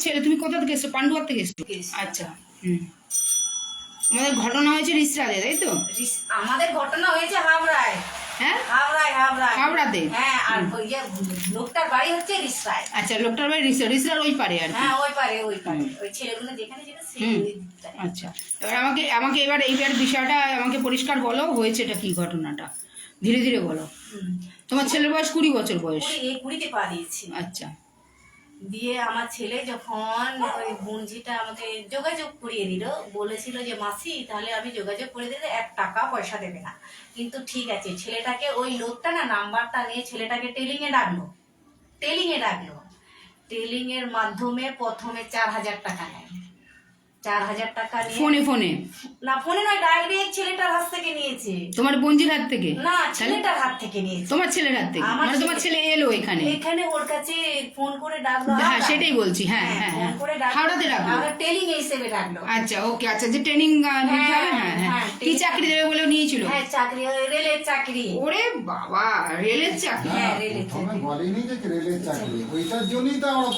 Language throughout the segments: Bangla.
ছেলে তুমি কোথা থেকে এসছো? পান্ডুয়ার থেকে এসছো? আচ্ছা। তোমাদের ঘটনা হয়েছে রিসরাতে, তাই তো? আমাদের ঘটনা হয়েছে হাওড়ায়। হ্যাঁ, হাওড়াতে। হ্যাঁ, আর লোকটার বাড়ি হচ্ছে রিসরায়। আচ্ছা, লোকটার বাড়ি রিসরার ওই পারে আর কি। হ্যাঁ, ওই পারে ওই ছেলেগুলো যেখানে যেটা সেই। আচ্ছা, এবার আমাকে এইবার বিষয়টা আমাকে পরিষ্কার বলো, হয়েছে এটা কি ঘটনাটা, ধীরে ধীরে বলো। তোমার ছেলের বয়স 20 বছর বয়স? 20-তে পা দিয়েছি। আচ্ছা। দিয়ে আমার ছেলে যখন ওই বোনঝিটা আমাকে যোগাযোগ করিয়ে দিল, বলেছিল যে মাসি তাহলে আমি যোগাযোগ করে দিলে 1 টাকা পয়সা দেবে না, কিন্তু ঠিক আছে। ছেলেটাকে ওই লোকটা না নাম্বারটা নিয়ে ছেলেটাকে টেলিং এ ডাকলো। টেলিং এর মাধ্যমে প্রথমে 4000 টাকা নেয়। 4000 টাকা নিয়ে ফোনে না, ফোনে নয়, ডাইরেক্ট ছেলেটার হাত থেকে নিয়েছে। তোমার বোনজির হাত থেকে? না, ছেলেটার হাত থেকে নিয়েছে। তোমার ছেলের হাত থেকে? মানে তোমার ছেলে এলো এখানে ওর কাছে ফোন করে ডাকলো। হ্যাঁ, সেটাই বলছি। হ্যাঁ, ফোন করে হাওড়াতে ডাকলো, টেলিং হিসেবে ডাকলো। আচ্ছা, ওকে। আচ্ছা, যে ট্রেনিং নিতে হবে। হ্যাঁ, কি চাকরি দেবে বলে নিয়েছিল? হ্যাঁ, চাকরি, রেলের চাকরি। ওরে বাবা, রেলের চাকরি? হ্যাঁ, রেলের চাকরি। বলেনি যে রেলের চাকরি, ওইটার জন্যই তো আমরা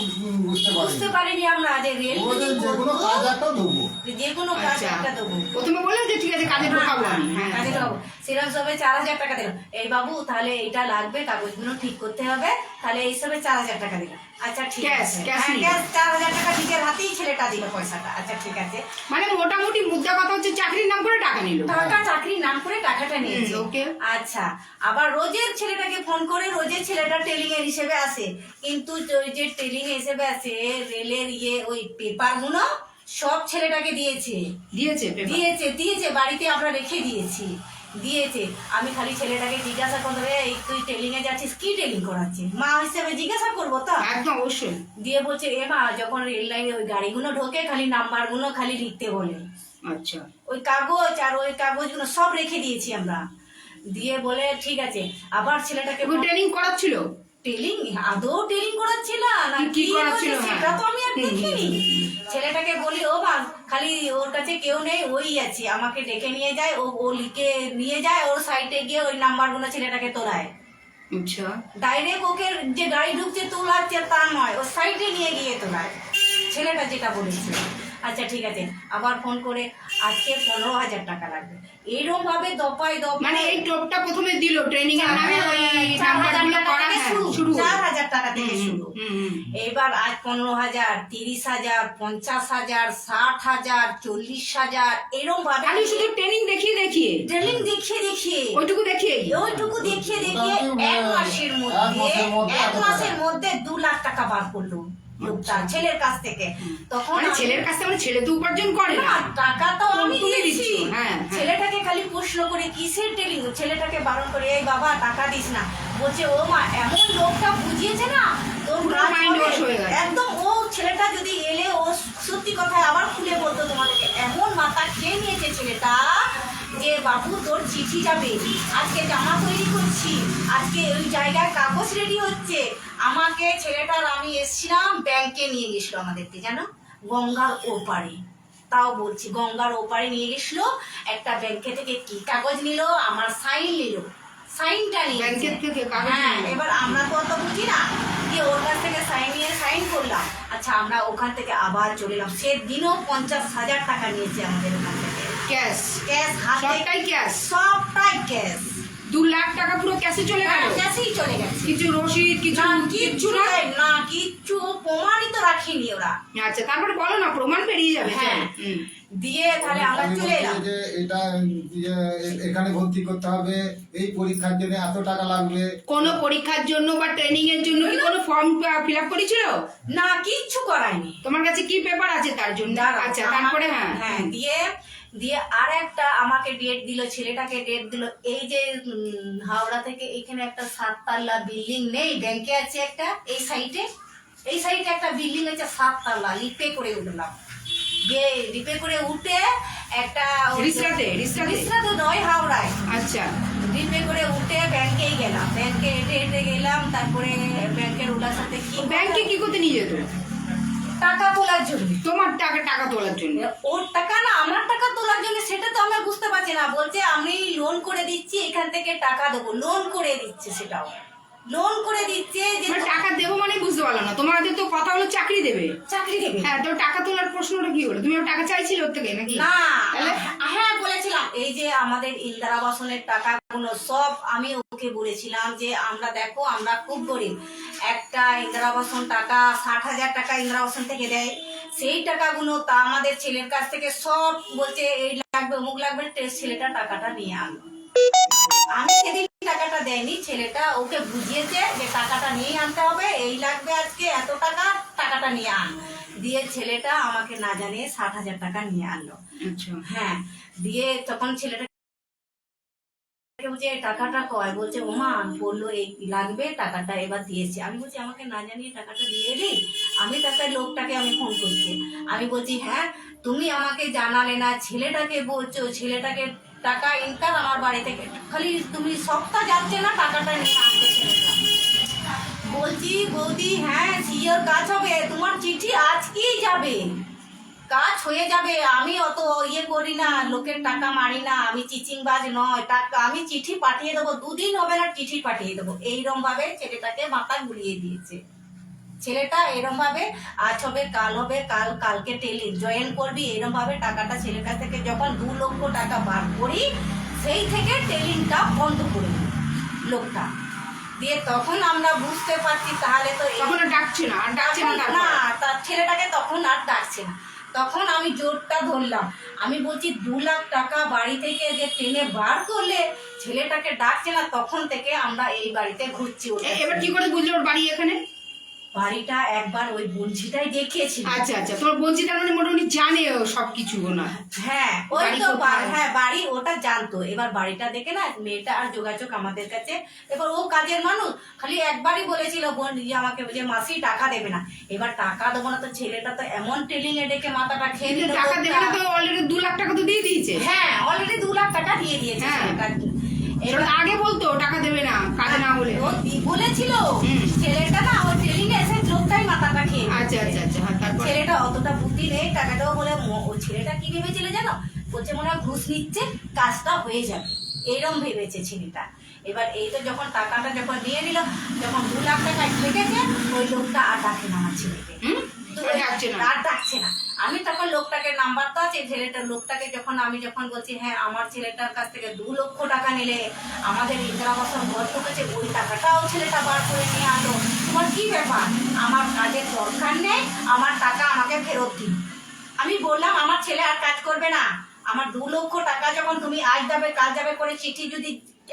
বুঝতে পারিনি আমরা যে রেল যে কোনো কাজ একটা দেবো, যে কোনো কাজ একটা দেবো। প্রথমে বললেন যে ঠিক আছে কাজে ঢোকাবো আমি। হ্যাঁ, কাজে ঢোকাবো। সেরকম সবে 4000 টাকা দিল। এই বাবু তাহলে এটা লাগবে, কাগজগুলো ঠিক করতে হবে, তাহলে এই সবে 4000 টাকা দিল। আচ্ছা, ঠিক আছে। ক্যাশ 4000 টাকা নিজের হাতেই ছেলেটা দিল পয়সাটা। আচ্ছা, ঠিক আছে। মানে মোটামুটি মুদ্রা কথা হচ্ছে চাকরির নাম করে টাকা নিল। চাকরির নাম করে টাকাটা নিয়েছে। ওকে। আচ্ছা, আবার রোজের ছেলেটাকে ফোন করে রোজের ছেলেটা টেলিং এর হিসেবে আসে, কিন্তু ওই যে টেলিং এর হিসেবে আসে রেলের ওই পেপার গুলো সব ছেলেটাকে দিয়েছে বাড়িতে আমরা রেখে দিয়েছে। আমি খালি ছেলেটাকে জিজ্ঞাসা করতে হবে, এই তুই টেলিং এ যাচ্ছিস, কি টেলিং করাচ্ছে? মা হিসেবে জিজ্ঞাসা করবো তো, একদম অবশ্যই। দিয়ে বলছে এ মা, যখন রেল লাইনে ওই গাড়িগুলো ঢোকে খালি নাম্বার গুলো খালি লিখতে বলে। আচ্ছা, ওই কাগজ আর ওই কাগজগুলো সব রেখে দিয়েছি আমরা। দিয়ে বলে ঠিক আছে। আবার ছেলেটাকে ট্রেনিং করাচ্ছিল? আদৌ ট্রেনিং করাচ্ছিল না কি করাচ্ছিল সেটা তো আমি আর দেখিনি। ছেলেটাকে বলি, ও মা, খালি ওর কাছে কেউ নেই, ওই আছে, আমাকে ডেকে নিয়ে যায়, ও লিখে নিয়ে যায়, ওর সাইডে গিয়ে ওই নাম্বারগুলো ছেলেটাকে তোলায়। আচ্ছা, ডাইরেক্ট ওকে যে গাড়ি ঢুকছে তোলাচ্ছে তা নয়, ও সাইডে নিয়ে গিয়ে তোলায়, ছেলেটা যেটা বলেছে। আচ্ছা, ঠিক আছে। আবার ফোন করে আজকে 15,000 টাকা লাগবে, এরকম ভাবে দফায় মানে এই টোপটা প্রথমে দিল ট্রেনিং এর নামে, ওই নাম্বারগুলো করা শুরু 4,000 টাকা থেকে শুরু। এবার আজ 15,000, 30,000, 50,000, 60,000, 40,000 এরকম ভাবে আমি শুধু ট্রেনিং দেখিয়ে ওইটুকু দেখিয়ে 1 মাসের মধ্যে 2 লাখ টাকা বার করলো লোকটা ছেলের কাছ থেকে। তখন ছেলের কাছ থেকে ছেলে তো উপার্জন করে না, টাকা তো আমি দিয়েছি। হ্যাঁ, ছেলেটাকে খালি প্রশ্ন করে কিসের টেলিং, ছেলেটাকে বারণ করে, এই বাবা টাকা দিস না। বলছে ও মা, এমন লোকটা বুঝিয়েছে না তোর একদম। ও ছেলেটা যদি এলে ও সত্যি কথা আবার খুলে বলতো তোমাদেরকে, এমন মাথা খেয়ে নিয়েছে ছেলেটা যে বাবু তোর চিঠি যাবে, আজকে জামা তৈরি করছি, আজকে ওই জায়গায় কাগজ রেডি হচ্ছে। আমাকে ছেলেটার আমি এসছিলাম, ব্যাংকে নিয়ে গেছিল আমাদেরকে, জানো, গঙ্গার ওপারে। তাও বলছি, গঙ্গার ওপারে নিয়ে গেছিল। একটা ব্যাংকে থেকে কি কাগজ নিল, আমার সাইনটা নিয়ে। হ্যাঁ, এবার আমরা তো অত বুঝি না, দিয়ে ওর কাছ থেকে সাইন করলাম। আচ্ছা, আমরা ওখান থেকে আবার চলে এলাম। সেদিনও 50,000 টাকা নিয়েছে আমাদের ওখান থেকে, ক্যাশ সবটাই ক্যাশ। 2 লাখ টাকা পুরো ক্যাশে চলে গেল? ক্যাশেই চলে গেছে। কিছু রসিদ কিচ্ছু না, কিচ্ছু প্রমাণই তো রাখিনি ওরা। আচ্ছা, তারপরে বলো না, প্রমাণ বেরিয়ে যাবে। হ্যাঁ, দিয়ে তাহলে আমরা চলে এলাম। যে এটা এখানে ভর্তি করতে হবে, এই পরীক্ষার জন্য এত টাকা লাগবে। কোন পরীক্ষার জন্য বা ট্রেনিং এর জন্য কি কোনো ফর্ম ফিল আপ করেছিল? না, কিচ্ছু করায়নি। তোমার কাছে কি পেপার আছে তার জন্য? আচ্ছা, তারপরে হ্যাঁ, দিয়ে আর একটা আমাকে ডেট দিল, ছেলেটাকে ডেট দিল। এই যে হাওড়া থেকে এখানে একটা 7 তলা বিল্ডিং নেই, ব্যাংকে আছে একটা, এই সাইডে একটা বিল্ডিং আছে 7 তলা। লিফটে করে উঠলাম, লিফটে করে উঠে একটা রিসরাতে নয়, হাওড়ায়। আচ্ছা, লিফটে করে উঠে ব্যাংকেই গেলাম, ব্যাংকে হেঁটে গেলাম। তারপরে ব্যাংকের ওলার সাথে ব্যাংকে কি করতে নিয়ে যেত? টাকা তোলার জন্য। তোমার টাকা তোলার জন্য? ওর টাকা না, আমার টাকা তোলার জন্য, সেটা তো আমি বুঝতে পারছি না। বলছে আমি লোন করে দিচ্ছি, এখান থেকে টাকা দেবো, লোন করে দিচ্ছে, সেটাও লোন করে দিচ্ছে যে মানে টাকা দেবো মানে বুঝতে পারলাম না, তোমাদের তো কথা হলো চাকরি দেবে। চাকরি দেবে। হ্যাঁ, তো টাকা তোলার প্রশ্নটা কি হলো? তুমি টাকা চাইছিলে ওর থেকে নাকি? না, তাহলে? হ্যাঁ বলেছিলাম, এই যে আমাদের ইন্দিরা আবাসনের টাকাগুলো সব আমি ওকে বলেছিলাম যে আমরা দেখো আমরা খুব গরিব, একটা ইন্দিরা আবাসন টাকা 60,000 টাকা ইন্দিরা আবাসন থেকে দেয়, সেই টাকাগুলো তা আমাদের ছেলের কাছ থেকে সব বলছে এই লাগবে অমুক লাগবে, ছেলেটা টাকাটা নিয়ে আনলো। আমি সেদিন টাকাটা দেয়নি, ছেলেটা ওকে বুঝিয়েছে যে টাকাটা নিয়ে আনতে হবে, এই লাগবে আজকে এত টাকা, টাকাটা নিয়ে আন। দিয়ে ছেলেটা আমাকে না জানিয়ে 60,000 টাকা নিয়ে আনলো। আচ্ছা, হ্যাঁ, দিয়ে তখন ছেলেটা বলছে এই টাকাটা কয়, বলছে ওমা বললো এই লাগবে, টাকাটা এবার দিয়েছে। আমি বলছি আমাকে না জানিয়ে টাকাটা দিয়ে এলি? আমি তাকে লোকটাকে আমি ফোন করছি, আমি বলছি হ্যাঁ তুমি আমাকে জানালে না, ছেলেটাকে বলছো, ছেলেটাকে টাকা ইনকাম আমার বাড়ি থেকে, খালি তুমি সপ্তাহ যাচ্ছে না টাকাটা নিয়ে আসবে ছেলেটা। বলছি বৌদি হ্যাঁ সিওর কাজ হবে, তোমার চিঠি আজকেই যাবে, কাজ হয়ে যাবে। আমি অত ইয়ে করি না, লোকের টাকা মারি না, আমি চিচিংবাজ নয়, টাকা আমি চিঠি পাঠিয়ে দেবো, 2 দিন হবে না চিঠি পাঠিয়ে দেবো। এইরকম ভাবে ছেলেটাকে মাথা ঘুরিয়ে দিয়েছে। ছেলেটা এরকম ভাবে আজ হবে কাল হবে, কালকে জয়েন করবি, এরকম ভাবে টাকাটা ছেলের কাছ থেকে যখন 2 লক্ষ টাকা বার করি, সেই থেকে টেলিংটা বন্ধ করে দিল লোকটা। দিয়ে তখন আমরা বুঝতে পারছি তাহলে তো তখন আর ডাকছে না, আর ডাকছে না তারপর? না, তার ছেলেটাকে তখন আর ডাকছে না। তখন আমি জোরটা ধরলাম, আমি বলছি 2 লাখ টাকা বাড়ি থেকে যে টেনে বার করলে ছেলেটাকে ডাকছে না, তখন থেকে আমরা এই বাড়িতে ঘুরছি। এবার কি করে বুঝলো ওর বাড়ি এখানে? বাড়িটা একবার ওই বঞ্চিটাই দেখিয়েছিল। আচ্ছা আচ্ছা, তোর বলছি তার মানে মোটামুটি জানে ও সবকিছু না? হ্যাঁ ওই বাড়ি তো কোথায়? হ্যাঁ বাড়ি ওটা জানতো। এবার বাড়িটা দেখে না মেয়েটা আর যোগাযোগ আমাদের কাছে, এবার ও কাজের মানুষ, খালি একবারই বলেছিল বোন যে আমাকে যে মাসি টাকা দেবে না। এবার টাকা দেবো না তো ছেলেটা তো এমন ট্রেলিং এ ডেকে মাথাটা খেয়ে কিন্তু দিল। টাকা দেবে না তো অলরেডি 2 লাখ টাকা তো দিয়ে দিয়েছে। হ্যাঁ অলরেডি 2 লাখ টাকা দিয়ে দিয়েছে হ্যাঁ। ছেলেটা। এবার আগে বলতো টাকা দেবে না, কাজে না বলে। ও বলেছিল হুম। ছেলেটা না ওই ট্রেলিং এ এসে লোকটাই মাথাটা খেয়ে দিয়েছে। আচ্ছা আচ্ছা আচ্ছা, হ্যাঁ, তারপর? ছেলেটা অতটা বুদ্ধি নেই, টাকাটাও বলে ও ছেলেটা কি ভেবেছিল জানো, বলছে মনে হয় ঘুষ নিচ্ছে কাজটা হয়ে যাবে, এইরকম ভেবেছে ছেলেটা। এবার এই তো যখন টাকাটা যখন নিয়ে নিল, যখন 2 লাখ টাকা ঠেকেছে, ওই লোকটা আর ডাকে না আমার ছেলেকে। হুম? আর ডাকছে না? আর ডাকছে না। আমি তখন লোকটাকে নাম্বার তো আছে, ছেলেটার লোকটাকে যখন বলছি হ্যাঁ আমার ছেলেটার কাছ থেকে 2 লক্ষ টাকা নিলে, আমাদের ইন্দিরা আবাসন ঘর ঢুকেছে, ওই টাকাটাও ছেলেটা বার করে নিয়ে আনলো। তোমার কি ব্যাপার? আমার কাজের দরকার নেই, আমার টাকা আমাকে ফেরত দিন। আমি বললাম আমার ছেলে আর কাজ করবে না, আমার 2 লক্ষ টাকা যখন তুমি আজ যাবে কাল যাবে করে চিঠি, যদি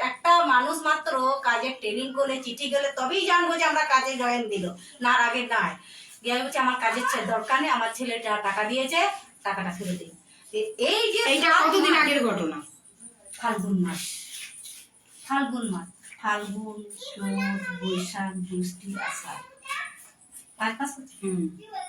একটা মানুষ মাত্র কাজের ট্রেনিং করলে চিঠি গেলে তবেই জানবো যে আমরা কাজে জয়েন দিল, না আর আগে নয়। দিয়ে বলছে আমার কাজের দরকার নেই, আমার ছেলেটা টাকা দিয়েছে, টাকাটা ফেরত দিন। এই যে এইটা কতদিন আগের ঘটনা? ফাল্গুন মাস, ফাল্গুন, বৈশাখ, জ্যৈষ্ঠ, আষাঢ়, 5 মাস হচ্ছে।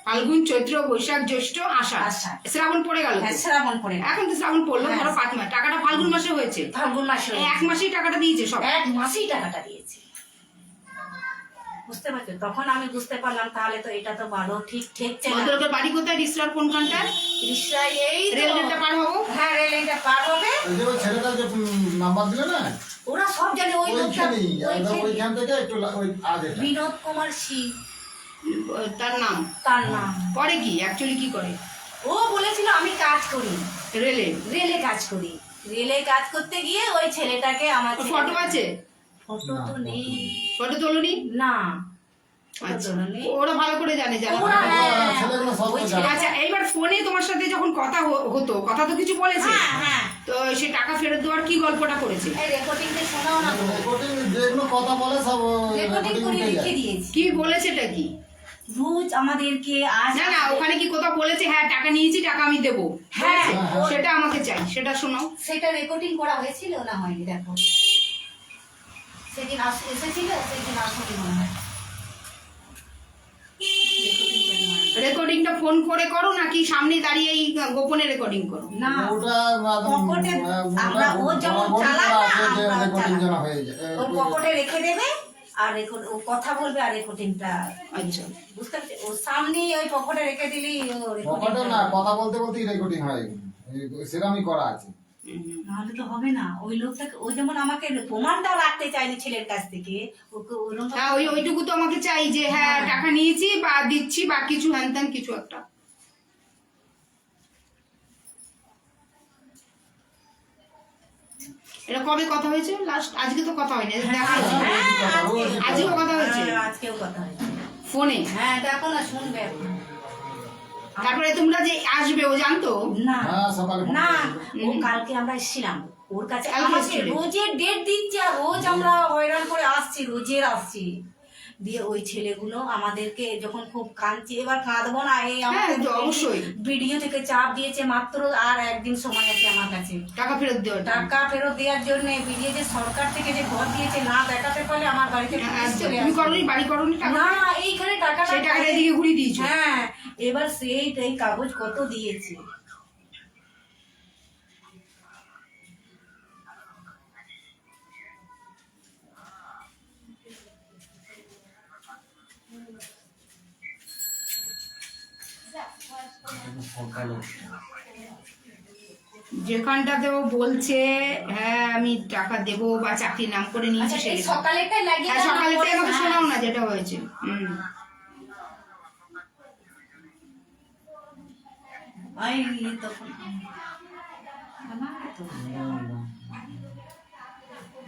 ফাল্গুন, চৈত্র, বৈশাখ, জ্যৈষ্ঠ, আষাঢ়, আষাঢ়। শ্রাবণ পড়ে গেল। হ্যাঁ শ্রাবণ পড়ে গেল। এখন তো শ্রাবণ পড়লো, হ্যাঁ। ধরো 5 মাস, টাকাটা ফাল্গুন মাসে হয়েছে। ফাল্গুন মাসে 1 মাসেই টাকাটা দিয়েছে সব? 1 মাসেই টাকাটা দিয়েছে। বুঝতে পারছো? তখন আমি বুঝতে পারলাম তাহলে তো এটা তো ভালো ঠিক ঠেকছে না। ভদ্রলোকের বাড়ি কোথায়? রিসরার কোনখানটায়? রিক্সায় এই তো- রেল গেটটা পার হবো? হ্যাঁ রেল গেটটা পার হবে। ওই যে ওই ছেলেটা যে নাম্বার দিলে না, ওরা সব জানে ওই লোকটা ওইখানেই একদম ওইখান থেকে একটু ওই আগে বিনোদ কুমার সিং তার নাম? তার নাম। করে কি অ্যাকচুয়ালি, কি করে? ও বলেছিল আমি কাজ করি, রেলে? রেলে কাজ করি। রেলে কাজ করতে গিয়ে ওই ছেলেটাকে আমার ফটো আছে? ফটো তো নেই। ফটো তোলনি? না আচ্ছা, ফটো নেই। ওরা ভালো করে জানে জানে। ওরা হ্যাঁ, ছেলেগুলো সব ওই জানে। আচ্ছা, এইবার ফোনে তোমার সাথে যখন কথা হতো, কথা তো কিছু বলেছে? হ্যাঁ হ্যাঁ তো সে টাকা ফেরত দেওয়ার কি গল্পটা করেছে? এই রেকর্ডিংটা শোনাও না তো। রেকর্ডিং যেগুলো কথা বলে সব রেকর্ডিং রেকর্ডিং করে উঠে রেখে যায়। দিয়েছি। কি বলেছেটা কি? রোজ আমাদেরকে আজ না না, ওখানে কি কোথাও বলেছে হ্যাঁ টাকা নিয়েছি, টাকা আমি দেবো? হ্যাঁ, বলেছে? সেটা আমাকে চাই, সেটা শোনাও। সেটা রেকর্ডিং করা হয়েছিল না হয়নি? দেখো সেদিন এসেছিল, সেদিন আসলে মনে হয় রেকর্ডিংটা ফোন করে করো নাকি সামনে দাঁড়িয়ে এই গোপনে রেকর্ডিং করো? না ওটা পকেটে আমরা ও যেমন চালায় না, আমরা রেকর্ডিং যেন চালাই। হয়ে যায়। ওর পকেটে রেখে দেবে আর ও কথা বলবে আর রেকর্ডিংটা। আচ্ছা, বুঝতে পারছি, ও সামনে ওই পকেটে রেখে দিলি ও পকেটে না, রেকর্ডিংটা। কথা বলতে বলতেই রেকর্ডিং হয়, সেরকমই করা আছে। নাহলে তো হবে না। ওই লোকটাকে, ও যেমন আমাকে প্রমাণটাও রাখতে চায়নি ছেলের কাছ থেকে, ওকে ওরকম হ্যাঁ ওইটুকু তো আমাকে চাই যে হ্যাঁ টাকা নিয়েছি বা দিচ্ছি বা কিছু হ্যান ত্যান কিছু একটা। এটা কবে কথা হয়েছে লাস্ট? আজকে তো কথা হয়নি, দেখা হয়েছে। আজকেও কথা হয়েছে, আজকেও কথা হয়েছে ফোনে। হ্যাঁ দেখো না, শুনবে এখন। তারপরে তোমরা যে আসবে ও জানতো? না হ্যাঁ, সকালে ফোন না, করেছিল। ও কালকে আমরা এসেছিলাম ওর কাছে, কালকে আমাকে এসেছিলে? রোজের ডেট দিচ্ছে আর রোজ আমরা হয়রান করে আসছি, রোজের আসছি। দিয়ে ওই ছেলেগুলো আমাদেরকে যখন খুব কাঁদছি, এবার কাঁদবো না, এই হ্যাঁ, তো অবশ্যই। ভিডিও থেকে চাপ দিয়েছে মাত্র, আর একদিন সময় আছে আমার কাছে টাকা ফেরত দেওয়া। টাকা ফেরত দেওয়ার জন্য। ভিডিও যে সরকার থেকে যে ঘর দিয়েছে, না দেখাতে পারলে আমার বাড়িতে পুলিশ চলে তুমি আসবে। করনি, বাড়ি করনি টাকা? না, এইখানে টাকাটা সেই টাকাটা এদিকে ঘুরিয়ে দিয়েছো। হ্যাঁ, এবার এই কাগজ কত দিয়েছে। যেখানটাতে ও বলছে হ্যাঁ আমি টাকা দেবো বা চাকরির নাম করে নিয়েছি, আচ্ছা, এই সেটা সকালেরটাই লাগিয়ে হ্যাঁ দাও না, সকালেতে পরে- আমাকে হ্যাঁ। শোনাও না যেটা হয়েছে। এই তখন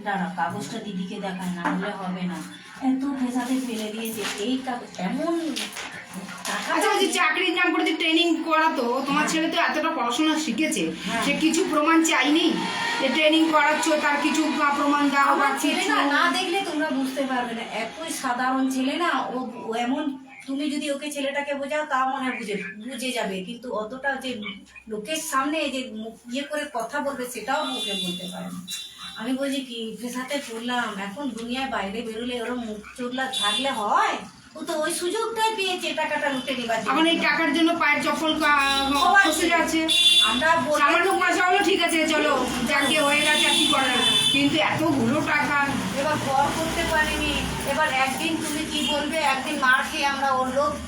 দাঁড়া, কাগজটা দিদিকে দেখায়, না হলে হবে না। এত ফেসাতে ফেলে দিয়েছে এই কাগজ, এমন টাকা। আচ্ছা ওই যে চাকরির নাম করে যে ট্রেনিং করাতো, তোমার ছেলে তো এতটা পড়াশোনা শিখেছে, হ্যাঁ। সে কিছু প্রমাণ চাইনি যে ট্রেনিং করাচ্ছ, তার কিছু প্রমাণ দাও বা আমার ছেলে কিছু? না, না দেখলে তোমরা বুঝতে পারবে না, এতই সাধারণ ছেলে না ও। ও এমন, তুমি যদি ওকে ছেলেটাকে বোঝাও তাও মনে হয় বুঝে যাবে, কিন্তু অতটা যে লোকের সামনে যে ইয়ে করে কথা বলবে সেটাও ওকে বলতে পারে না। আমি বলছি কি ফেসাতে পড়লাম, এখন দুনিয়ায় বাইরে বেরোলে ওরম মুখ চোরলা থাকলে হয়? ও তো ওই সুযোগটাই পেয়েছে টাকাটা লুটে নেবার জন্য। এখন এই টাকার জন্য পায়ের চপ্পল খসে যাচ্ছে। আমরা সামান্য পয়সা হলো ঠিক আছে, চলো যাকে হয়ে গেছে আর কি করার, কিন্তু এতগুলো টাকা। এবার ঘর করতে পারিনি, এবার একদিন তুমি কি বলবে, একদিন মার খেয়ে আমরা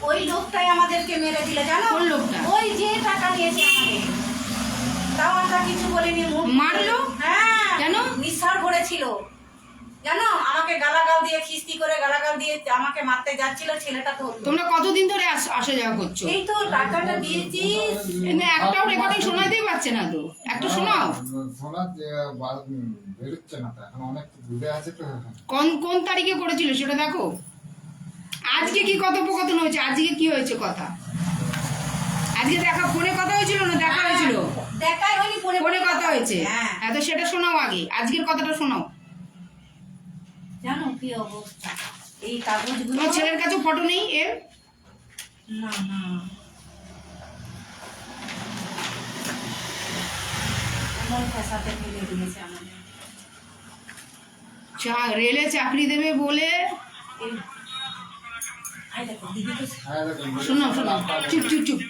ওই লোকটাই আমাদেরকে মেরে দিলে, জানো? কোন লোকটা? ওই যে টাকা নিয়েছে আমাদের, তাও আমরা কিছু বলিনি। মারলো? হ্যাঁ, কেন? নিঃশ্বাস ভরেছিল, জানো? আমাকে গালাগাল দিয়ে, খিস্তি করে গালাগাল দিয়ে আমাকে মারতে যাচ্ছিল, ছেলেটা তো তোমরা কতদিন ধরে আসা যাওয়া করছো? এই তো টাকাটা দিয়েছি। না একটাও রেকর্ডিং শোনাতেই পারছে না তো, একটা শোনাও। শোনা বেরোচ্ছে না তো, এখন অনেক দূরে আছে তো। কোন কোন তারিখে করেছিল সেটা দেখো। আজকে কি কথোপকথন হয়েছে, আজকে কি হয়েছে কথা? আজকে দেখা ফোনে কথা হয়েছিল না দেখা হয়েছিল? দেখাই হয়নি, ফোনে কথা হয়েছে। হ্যাঁ, এত সেটা শোনাও আগে, আজকের কথাটা শোনাও। জানো কি অবস্থা এই কাগজগুলো? তোমার ছেলের কাছে ফটো নেই এর? না না, এমন ফেসাতে ফেলে দিয়েছে আমাদের। রেলে চাকরি দেবে বলে। এই আই দেখো দিদিকে হ্যাঁ, দেখুন, শোনাও শোনাও, চুপ চুপ চুপ।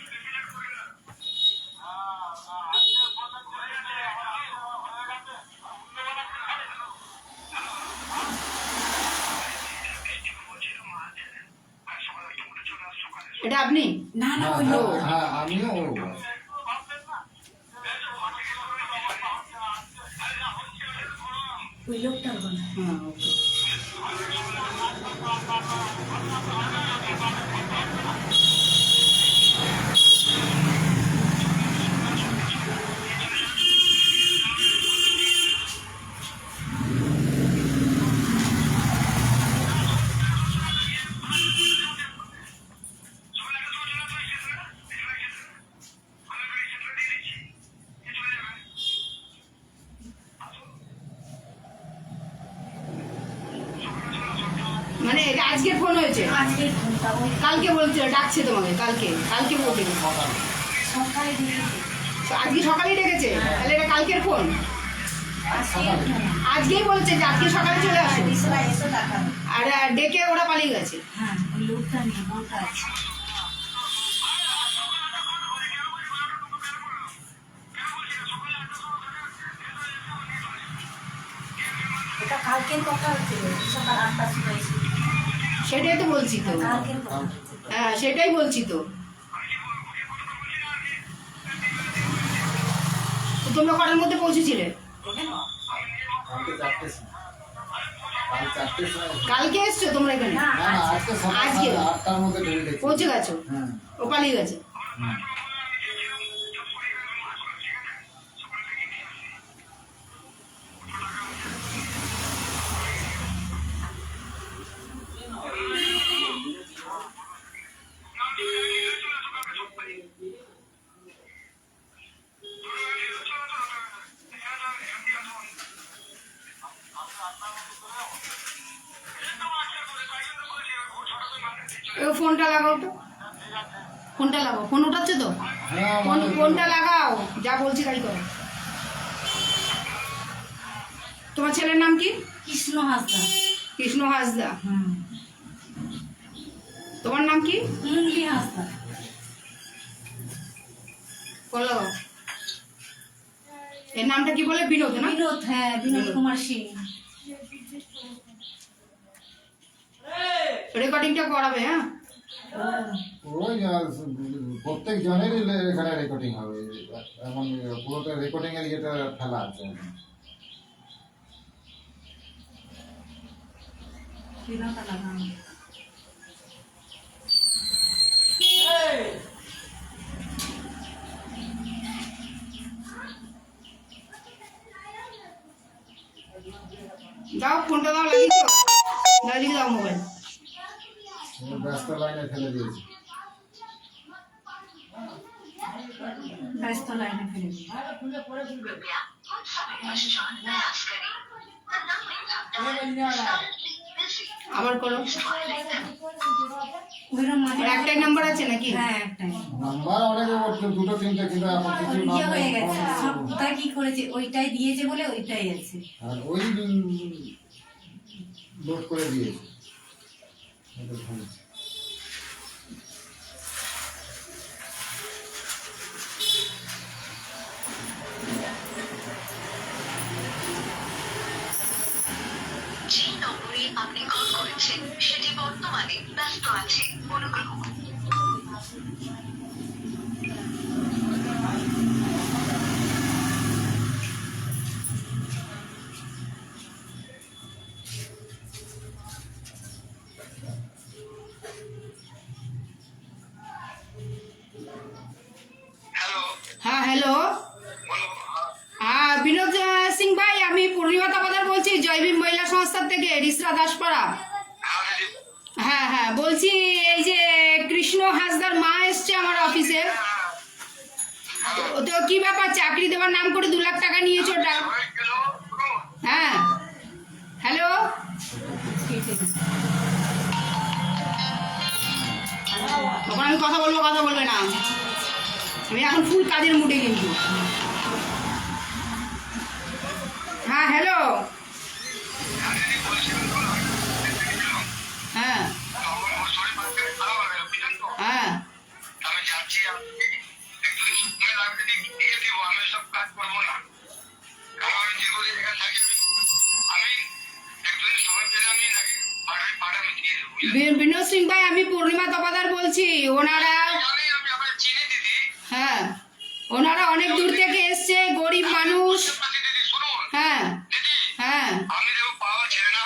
এটা আপনি? না না, হ্যাঁ, ওই লোক। হ্যাঁ, আমিও ও। ওই লোকটার গলা। হ্যাঁ ওকে। মানে এটা আজকে ফোন হয়েছে? আজকে ফোনটা ওই কালকে বলছিল ডাকছে তোমাকে, কালকে কালকে বলতে। সকালে দিয়েছে। আজকে সকালেই ডেকেছে, তাহলে এটা কালকের ফোন। আজকে আজকেই বলছে যে আজকে সকালে চলে আসো, বিছনা এসো টাকা দাও। আর ডেকে ওরা পালিয়ে গেছে। হ্যাঁ, ওই লোকটা নিয়ে বলতে আছে। এটা কালকের কথা হচ্ছে, সকাল 8টার সময় এসে। সেটাই তো বলছি তো। কালকের কথা হচ্ছে। হ্যাঁ সেটাই বলছি তো। তোমরা কটার মধ্যে পৌঁছেছিলে? কালকে 4টের সময়। কাল 4টের সময়। কালকে এসছো তোমরা এখানে? না, না না, আজকে সকাল আজকে? 8টার মধ্যে ঢুকে গেছি। পৌঁছে গেছো? হ্যাঁ। ও পালিয়ে গেছে? হুম। ও ফোনটা লাগাও তো, ফোনটা লাগাও। ফোন উঠাচ্ছে তো? হ্যাঁ, ফোনটা লাগাও, যা বলছি তাই করো। তোমার ছেলের নাম কি? কৃষ্ণ হাসদা। কৃষ্ণ হাসদা। তোমার নাম কি? মুঙ্গলি হাসদা। ফোন লাগাও। এর নামটা কি বলে? বিনোদ না? বিনোদ, হ্যাঁ বিনোদ কুমার সিং। রেকর্ডিংটা করাবে, হ্যাঁ? ওই প্রত্যেক জনেরই এখানে রেকর্ডিং হবে, এমন পুরোটা রেকর্ডিং এর ইয়েটা ফেলা আছে। বিনোদটা লাগানো। দাও ফোনটা, দাও লাগিয়ে দাও, লাগিয়ে দাও মোবাইল। ব্যস্ত লাইনে ফেলে দিয়েছি। ব্যস্ত লাইনে ফেলে দিই। আবার করো। ওইরকম মাঝে ওর একটাই নাম্বার আছে নাকি? হ্যাঁ একটাই। নাম্বার অনেক দুটো তিনটে, কিন্তু এখন কিছু ইয়ে হয়ে গেছে, সব নাম্বার কোথায় কি করেছে ওইটাই দিয়েছে বলে ওইটাই আছে। আর ওই লোড করে দিয়েছে। এটা ভালো। যে নম্বরে আপনি কল করেছেন সেটি বর্তমানে ব্যস্ত আছে, অনুগ্রহ করুন। হ্যালো, হ্যাঁ হ্যালো। বলো। হ্যাঁ বিনোদ সিং ভাই, আমি পূর্ণিমা তাপাদার বলছি, জয়ভীম মহিলা সংস্থার থেকে, রিসরা দাসপাড়া। হ্যাঁ হ্যাঁ, বলছি এই যে কৃষ্ণ হাসদার মা এসছে আমার অফিসে। তো কি ব্যাপার, চাকরি দেওয়ার নাম করে 2 লাখ টাকা নিয়েছো ওটা? হ্যাঁ হ্যালো। তখন আমি কথা বলবে না, আমি এখন ফুল কাজের মুডে কিন্তু। হ্যাঁ হ্যালো। হ্যাঁ হ্যাঁ। আমি যাচ্ছি, একদিন সময় লাগবে, দিয়ে দিব। আমি সব কাজ করবো না, কারণ আমি দীর্ঘদিন এখানে থাকি। আমি একদিন সময় পেলে আমি পাড়া আমি দিয়ে দেবো। বিনোদ সিং ভাই, আমি পূর্ণিমা তপাদার বলছি। ওনারা, জানি আমি আপনার চিনি দিদি। হ্যাঁ ওনারা অনেক দূর থেকে এসছে, গরিব মানুষ। দিদি শুনুন হ্যাঁ দিদি, হ্যাঁ আমি দেখো পাওয়া ছেলে না,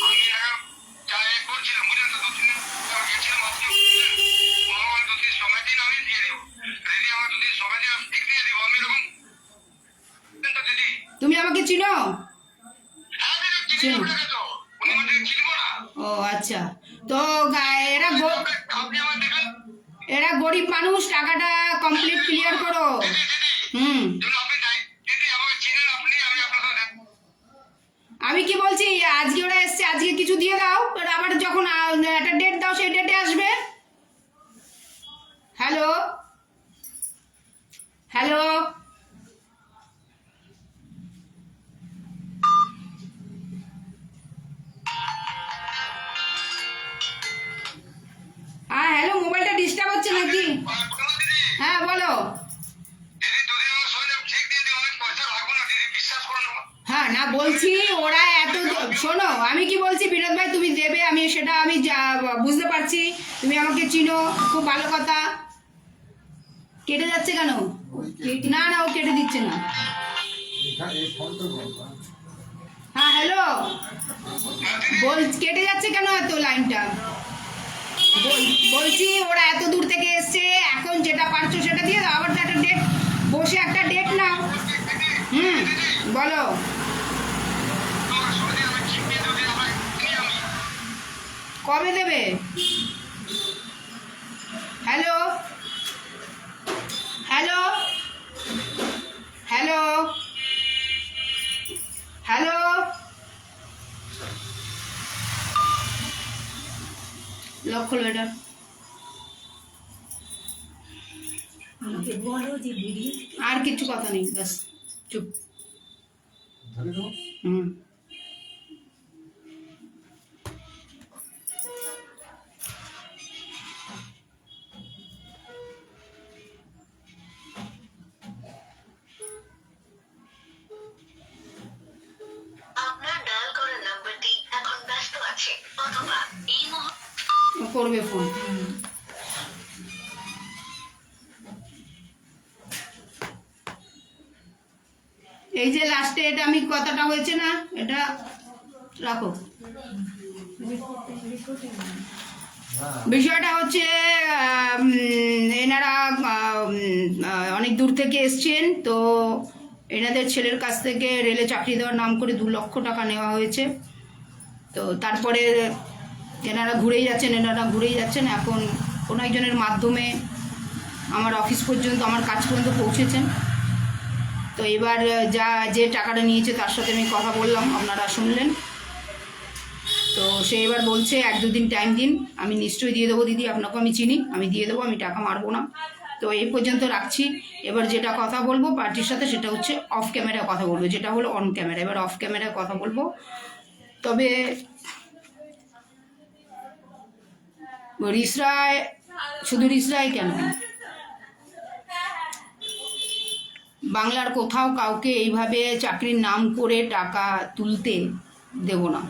আমি এরকম যা করছিলাম বুঝলেন তো, 2-3 দিন গেছিলাম। আপনি আমার 2-3 সময় দিন, আমি দিয়ে দেবো। দিদি আমার 2-3 সময় দিন, আমি ঠিক দিয়ে দেবো। আমি এরকম দিদি। তুমি আমাকে চিনো? হ্যাঁ দিদি, চিনি আপনাকে তো। উনি আমাকে চিনবো না? ও আচ্ছা। তো এরা আপনি আমার দেখলেন এরা গরিব মানুষ, টাকাটা কমপ্লিট ক্লিয়ার করো। দিদি দিদি, হুম। যদি আপনি দিদি আমাকে চিনেন, আপনি আমি আপনার সাথে আমি কি বলছি, আজকে ওরা এসছে, আজকে কিছু দিয়ে দাও, ওরা আবার যখন একটা ডেট দাও সেই ডেটে আসবে। Hello hello. হ্যাঁ হ্যালো, মোবাইলটা ডিস্টার্ব হচ্ছে নাকি? হ্যাঁ বলো। দিদি 2 দিন আমার শরীরে ঠিক দিয়ে দিও, আমি পয়সা রাখবো না দিদি, বিশ্বাস করুন আমার। হ্যাঁ না, বলছি ওরা এত, শোনো আমি কি বলছি, বিনোদ ভাই তুমি দেবে, আমি সেটা আমি বুঝতে পারছি, তুমি আমাকে চিনো, খুব ভালো কথা, কেটে যাচ্ছে কেন? না না, ও কেটে দিচ্ছে না। এই ফোন তো হ্যাঁ হ্যালো, কেটে যাচ্ছে কেন এত লাইনটা? বলছি ওরা এত দূর থেকে এসছে, এখন যেটা পারছো সেটা দিয়ে দাও, আবার তো একটা ডেট বসে একটা ডেট নাও। বলো। কবে দেবে? Hello hello hello hello, lock খোলো এটা। আমাকে বলো যে ভিডিও আর কিছু কথা নেই, ব্যাস চুপ। ধরে দেবো। হুম। আপনার ডায়াল করা নাম্বারটি এখন ব্যস্ত আছে অথবা এই মুহূর্তে ও করবে ফোন। এই যে লাস্টে এটা আমি কথাটা হয়েছে না, এটা রাখো। বিষয়টা হচ্ছে এনারা অনেক দূর থেকে এসছেন, তো এনাদের ছেলের কাছ থেকে রেলে চাকরি দেওয়ার নাম করে 2 লক্ষ টাকা নেওয়া হয়েছে। তো তারপরে এনারা ঘুরেই যাচ্ছেন। এখন কোনো একজনের মাধ্যমে আমার অফিস পর্যন্ত, আমার কাজ পর্যন্ত পৌঁছেছেন। তো এবার যে টাকাটা নিয়েছে তার সাথে আমি কথা বললাম, আপনারা শুনলেন। তো সে এবার বলছে 1-2 দিন টাইম দিন, আমি নিশ্চয়ই দিয়ে দেবো দিদি, আপনাকেও আমি চিনি, আমি দিয়ে দেবো, আমি টাকা মারবো না। তো এই পর্যন্ত রাখছি। এবার যেটা কথা বলবো পার্টির সাথে সেটা হচ্ছে অফ ক্যামেরায় কথা বলবো, যেটা হলো অন ক্যামেরা। এবার অফ ক্যামেরায় কথা বলবো। তবে রিসরায়, শুধু রিসরায় কেন, বাংলার কোথাও কাউকে এইভাবে চাকরির নাম করে টাকা তুলতে দেব না,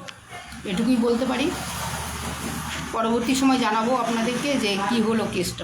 এটুকুই বলতে পারি। পরবর্তী সময় জানাবো আপনাদেরকে যে কি হলো কেসটা।